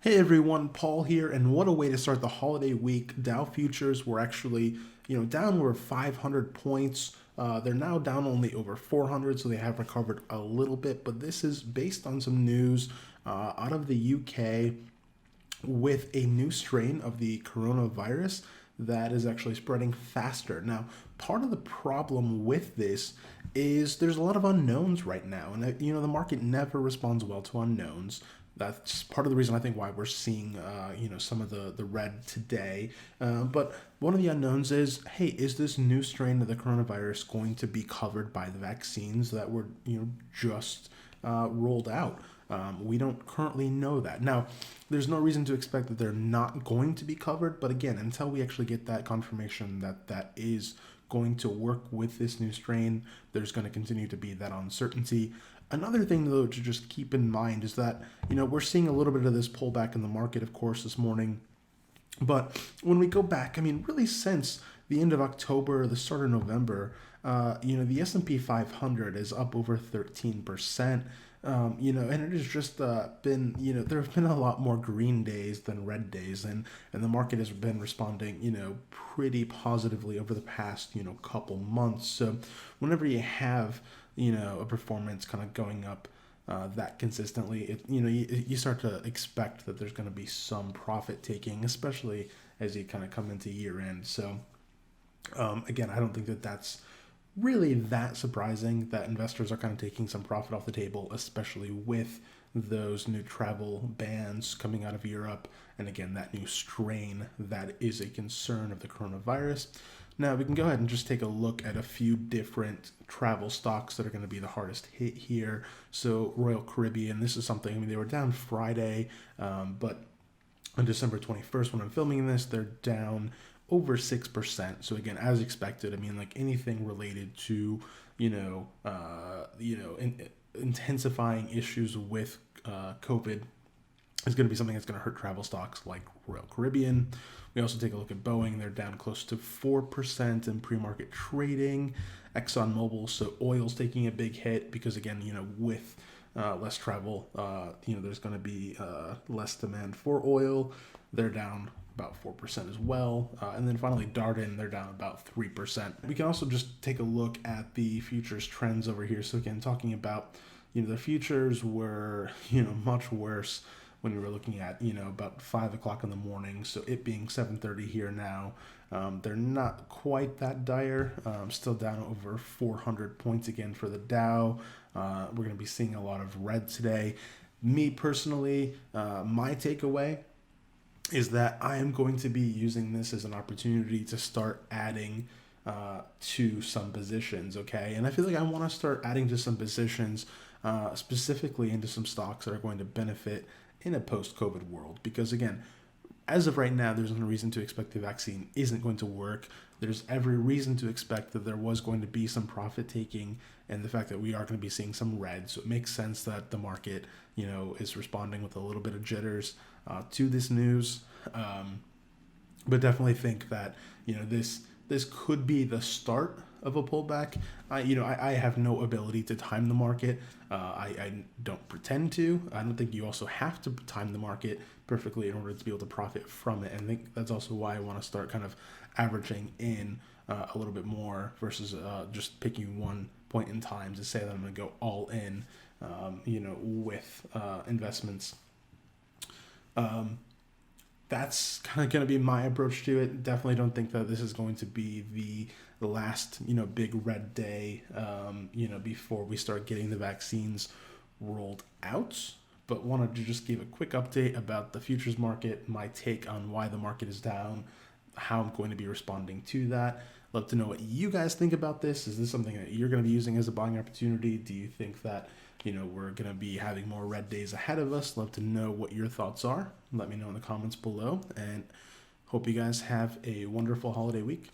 Hey everyone, Paul here, and what a way to start the holiday week. Dow futures were actually, down over 500 points. They're now down only over 400, so they have recovered a little bit. But this is based on some news out of the UK with a new strain of the coronavirus that is actually spreading faster. Now, part of the problem with this is there's a lot of unknowns right now, and the market never responds well to unknowns. That's part of the reason I think why we're seeing some of the red today. But one of the unknowns is, hey, is this new strain of the coronavirus going to be covered by the vaccines that were just rolled out? We don't currently know that. Now, there's no reason to expect that they're not going to be covered, but again, until we actually get that confirmation that that is going to work with this new strain, there's going to continue to be that uncertainty. Another thing, though, to just keep in mind is that, we're seeing a little bit of this pullback in the market, of course, this morning. But when we go back, really since the end of October, the start of November, the S&P 500 is up over 13%. And it has just been, there have been a lot more green days than red days, and the market has been responding, pretty positively over the past, couple months. So whenever you have, a performance kind of going up that consistently, you start to expect that there's going to be some profit taking, especially as you kind of come into year end. So again, I don't think that that's really that surprising that investors are kind of taking some profit off the table, especially with those new travel bans coming out of Europe. And again, that new strain that is a concern of the coronavirus. Now, we can go ahead and just take a look at a few different travel stocks that are going to be the hardest hit here. So, Royal Caribbean, this is something, they were down Friday, but on December 21st, when I'm filming this, they're down over 6%. So again, as expected, like anything related to, intensifying issues with COVID is going to be something that's going to hurt travel stocks like Royal Caribbean. We also take a look at Boeing. They're down close to 4% in pre-market trading. ExxonMobil, so oil's taking a big hit because again, with less travel, there's going to be less demand for oil. They're down about 4% as well. And then finally, Darden, they're down about 3%. We can also just take a look at the futures trends over here. So again, talking about, the futures were, much worse when we were looking at, about 5 o'clock in the morning. So it being 7:30 here now, they're not quite that dire. Still down over 400 points again for the Dow. We're going to be seeing a lot of red today. Me personally, my takeaway is that I am going to be using this as an opportunity to start adding to some positions, okay? And I feel like I want to start adding to some positions, specifically into some stocks that are going to benefit in a post-COVID world. Because again, as of right now, there's no reason to expect the vaccine isn't going to work. There's every reason to expect that there was going to be some profit taking, and the fact that we are going to be seeing some red. So it makes sense that the market, is responding with a little bit of jitters to this news. But definitely think that, this could be the start of a pullback. I have no ability to time the market. I don't pretend to. I don't think you also have to time the market perfectly in order to be able to profit from it. And I think that's also why I want to start kind of averaging in a little bit more versus just picking one point in time to say that I'm going to go all in, with investments. That's kind of going to be my approach to it. Definitely don't think that this is going to be the last, big red day, before we start getting the vaccines rolled out. But wanted to just give a quick update about the futures market, my take on why the market is down, how I'm going to be responding to that. Love to know what you guys think about this. Is this something that you're going to be using as a buying opportunity? Do you think that, we're going to be having more red days ahead of us? Love to know what your thoughts are. Let me know in the comments below, and hope you guys have a wonderful holiday week.